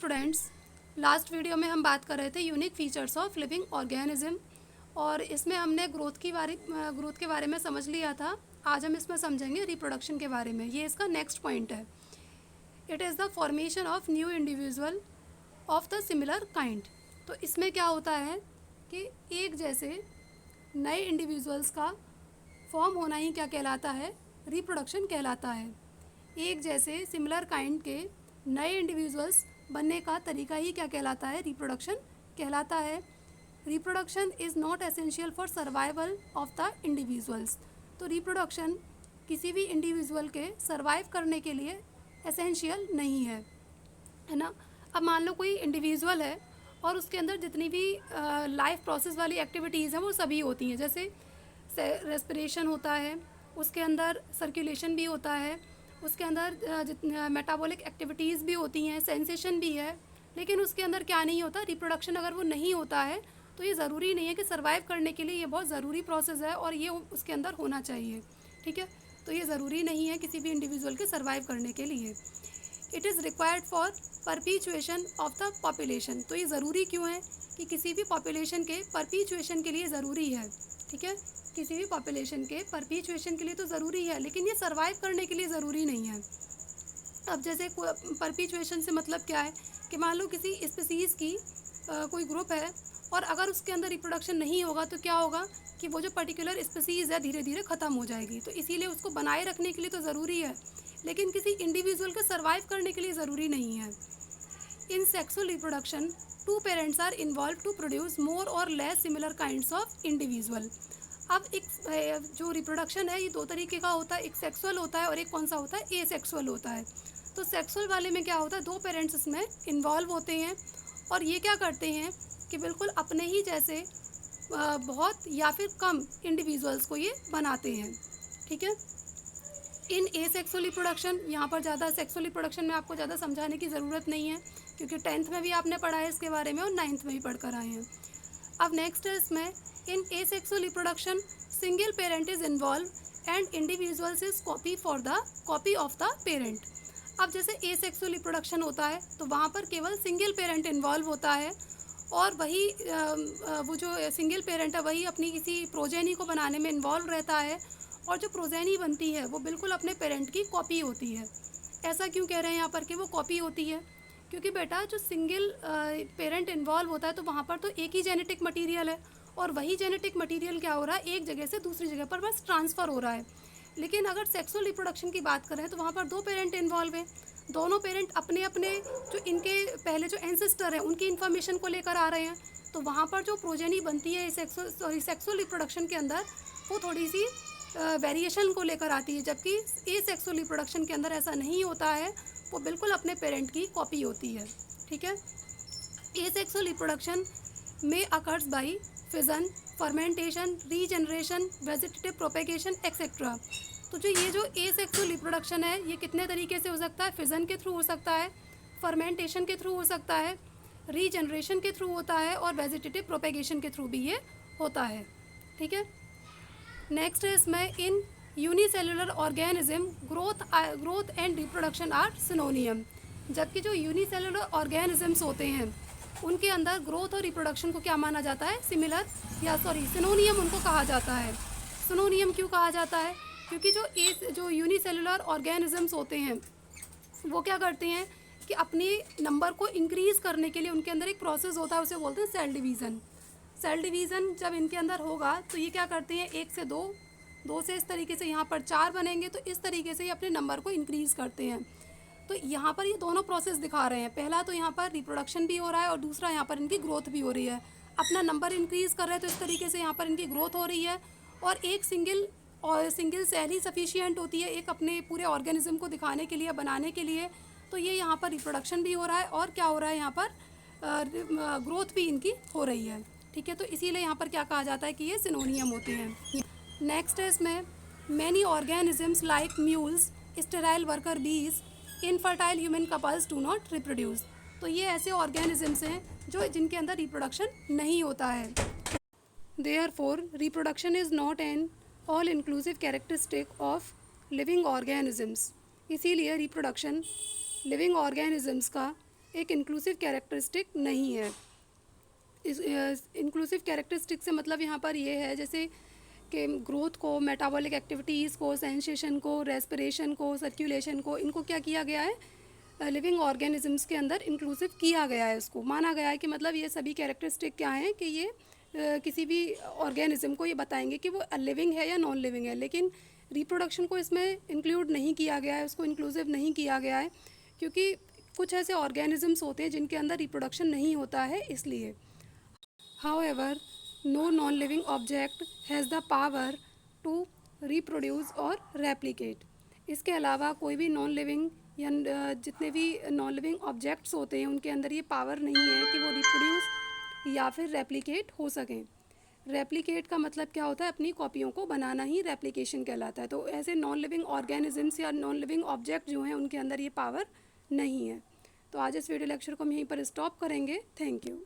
Students, last video में हम बात कर रहे थे unique features of living organism और इसमें हमने ग्रोथ के बारे में समझ लिया था। आज हम इसमें समझेंगे रिप्रोडक्शन के बारे में। ये इसका नेक्स्ट पॉइंट है। It is the formation of new individual of the similar kind. तो इसमें क्या होता है कि एक जैसे नए इंडिविजुअल्स का फॉर्म होना ही क्या कहलाता है? रिप्रोडक्शन कहलाता है। एक जैसे सिमिलर काइंड के नए इंडिविजुअल्स बनने का तरीका ही क्या कहलाता है? रिप्रोडक्शन कहलाता है। Reproduction is not essential for survival of the individuals. तो रिप्रोडक्शन किसी भी इंडिविजुअल के सर्वाइव करने के लिए एसेंशियल नहीं है ना। अब मान लो कोई इंडिविजुअल है और उसके अंदर जितनी भी लाइफ प्रोसेस वाली एक्टिविटीज़ हैं वो सभी होती हैं। जैसे रेस्पिरेशन होता है, उसके अंदर सर्कुलेशन भी होता है, उसके अंदर मेटाबॉलिक एक्टिविटीज़ भी होती हैं, सेंसेशन भी है, लेकिन उसके अंदर क्या नहीं होता? रिप्रोडक्शन अगर वो नहीं होता है तो ये ज़रूरी नहीं है कि सर्वाइव करने के लिए ये बहुत ज़रूरी प्रोसेस है और ये उसके अंदर होना चाहिए। ठीक है, तो ये ज़रूरी नहीं है किसी भी इंडिविजुअल के सर्वाइव करने के लिए। It is required for perpetuation of the population. तो ये ज़रूरी क्यों है कि किसी भी पॉपुलेशन के परपीचुएशन के लिए ज़रूरी है। ठीक है, किसी भी पॉपुलेशन के परपीचुएशन के लिए तो ज़रूरी है, लेकिन ये सर्वाइव करने के लिए ज़रूरी नहीं है। अब जैसे परपीचुएशन से मतलब क्या है कि मान लो किसी स्पीसीज़ की कोई ग्रुप है और अगर उसके अंदर रिप्रोडक्शन नहीं होगा तो क्या होगा कि वो जो पर्टिकुलर स्पीसीज़ है धीरे धीरे ख़त्म हो जाएगी। तो इसीलिए उसको बनाए रखने के लिए तो ज़रूरी है, लेकिन किसी इंडिविजुअल के सर्वाइव करने के लिए ज़रूरी नहीं है। In sexual reproduction two parents are involve to produce more और less similar kinds of individual. अब एक जो रिप्रोडक्शन है ये दो तरीके का होता है, एक सेक्सुअल होता है और एक कौन सा होता है? एसेक्सुअल होता है। तो सेक्सुअल वाले में क्या होता है? दो पेरेंट्स इसमें इन्वॉल्व होते हैं और ये क्या करते हैं कि बिल्कुल अपने ही जैसे बहुत या फिर कम इंडिविजुअल्स को ये बनाते हैं। ठीक है, इन एसेक्सुअल रिप्रोडक्शन, यहाँ पर ज़्यादा सेक्सुअल रिप्रोडक्शन में आपको ज़्यादा समझाने की ज़रूरत नहीं है क्योंकि 10th में भी आपने पढ़ा है इसके बारे में और 9th में भी पढ़ कर आए हैं। अब नेक्स्ट है इसमें in asexual reproduction single parent is involve and individuals is copy of the parent. अब जैसे एसेक्सुअल रिप्रोडक्शन होता है तो वहाँ पर केवल सिंगल पेरेंट इन्वॉल्व होता है और वही वो जो सिंगल पेरेंट है वही अपनी किसी प्रोजेनी को बनाने में इन्वॉल्व रहता है और जो प्रोजेनी बनती है वो बिल्कुल अपने पेरेंट की कॉपी होती है। ऐसा क्यों कह रहे हैं यहाँ पर कि वो कॉपी होती है? क्योंकि बेटा जो सिंगल पेरेंट इन्वॉल्व होता है तो वहाँ पर तो एक ही जेनेटिक मटेरियल है और वही जेनेटिक मटेरियल क्या हो रहा है? एक जगह से दूसरी जगह पर बस ट्रांसफ़र हो रहा है। लेकिन अगर सेक्सुअल रिप्रोडक्शन की बात करें तो वहाँ पर दो पेरेंट इन्वॉल्व हैं। दोनों पेरेंट अपने अपने जो इनके पहले जो एंसेस्टर हैं उनकी इन्फॉर्मेशन को लेकर आ रहे हैं। तो वहाँ पर जो प्रोजेनी बनती है सेक्सुअल रिप्रोडक्शन के अंदर वो थोड़ी सी वेरिएशन को लेकर आती है, जबकि एसेक्सुअल रिप्रोडक्शन के अंदर ऐसा नहीं होता है, वो बिल्कुल अपने पेरेंट की कॉपी होती है। ठीक है, एसेक्सुअल रिप्रोडक्शन में occurs by fission, fermentation, regeneration, vegetative propagation etcetera. तो ये जो एसेक्सुअल रिप्रोडक्शन है ये कितने तरीके से हो सकता है? फिजन के थ्रू हो सकता है, फर्मेंटेशन के थ्रू हो सकता है, रीजनरेशन के थ्रू होता है और वेजिटेटिव प्रोपेगेशन के थ्रू भी ये होता है। ठीक है, नेक्स्ट है इसमें in unicellular organism growth and reproduction are synonym. जबकि जो यूनिसेलुलर ऑर्गेनिजम्स होते हैं उनके अंदर ग्रोथ और रिप्रोडक्शन को क्या माना जाता है? सिनोनियम उनको कहा जाता है। सिनोनियम क्यों कहा जाता है? क्योंकि जो यूनिसेलुलर ऑर्गेनिजम्स होते हैं वो क्या करते हैं कि अपने नंबर को इंक्रीज़ करने के लिए उनके अंदर एक प्रोसेस होता है, उसे बोलते हैं सेल डिवीज़न। सेल डिवीज़न जब इनके अंदर होगा तो ये क्या करते हैं? 1 से 2, 2 से इस तरीके से यहाँ पर 4 बनेंगे, तो इस तरीके से ये अपने नंबर को इंक्रीज़ करते हैं। तो यहाँ पर ये दोनों प्रोसेस दिखा रहे हैं। पहला तो यहाँ पर रिप्रोडक्शन भी हो रहा है और दूसरा यहाँ पर इनकी ग्रोथ भी हो रही है। अपना नंबर इंक्रीज़ कर रहे हैं तो इस तरीके से यहाँ पर इनकी ग्रोथ हो रही है और एक सिंगल सेल ही सफिशिएंट होती है एक अपने पूरे ऑर्गेनिज्म को दिखाने के लिए, बनाने के लिए। तो ये यहाँ पर रिप्रोडक्शन भी हो रहा है और क्या हो रहा है? यहाँ पर ग्रोथ भी इनकी हो रही है। ठीक है, तो इसीलिए यहाँ पर क्या कहा जाता है कि ये सिनोनियम होते हैं। नेक्स्ट है इसमें many organisms like mules, sterile worker बीज, infertile human couples do not reproduce. तो ये ऐसे ऑर्गेनिजम्स हैं जिनके अंदर रिप्रोडक्शन नहीं होता है। Therefore reproduction is not an all inclusive characteristic of living organisms. इसीलिए रिप्रोडक्शन लिविंग ऑर्गेनिजम्स का एक इंक्लूसिव कैरेक्टरिस्टिक नहीं है। इस इंक्लूसिव कैरेक्टरिस्टिक से मतलब यहाँ पर ये है जैसे कि ग्रोथ को, मेटाबॉलिक एक्टिविटीज़ को, सेंसेशन को, रेस्पिरेशन को, सर्कुलेशन को, इनको क्या किया गया है, लिविंग ऑर्गेनिजम्स के अंदर इंक्लूसिव किया गया है। इसको माना गया है कि मतलब ये सभी कैरेक्टरिस्टिक क्या हैं कि ये किसी भी ऑर्गेनिज्म को ये बताएंगे कि वो लिविंग है या नॉन लिविंग है। लेकिन रिप्रोडक्शन को इसमें इंक्लूड नहीं किया गया है, उसको इंक्लूसिव नहीं किया गया है, क्योंकि कुछ ऐसे ऑर्गेनिजम्स होते हैं जिनके अंदर रिप्रोडक्शन नहीं होता है इसलिए। However, no non-living object has the power to reproduce और replicate. इसके अलावा कोई भी नॉन लिविंग या जितने भी नॉन लिविंग ऑब्जेक्ट्स होते हैं उनके अंदर ये पावर नहीं है कि वो रिप्रोड्यूस या फिर रेप्लिकेट हो सकें। रेप्लिकेट का मतलब क्या होता है, अपनी कॉपियों को बनाना ही रेप्लिकेशन कहलाता है। तो ऐसे नॉन लिविंग ऑर्गेनिजम्स या नॉन लिविंग ऑब्जेक्ट जो हैं उनके अंदर ये पावर नहीं है। तो आज इस वीडियो लेक्चर को हम यहीं पर स्टॉप करेंगे। Thank you.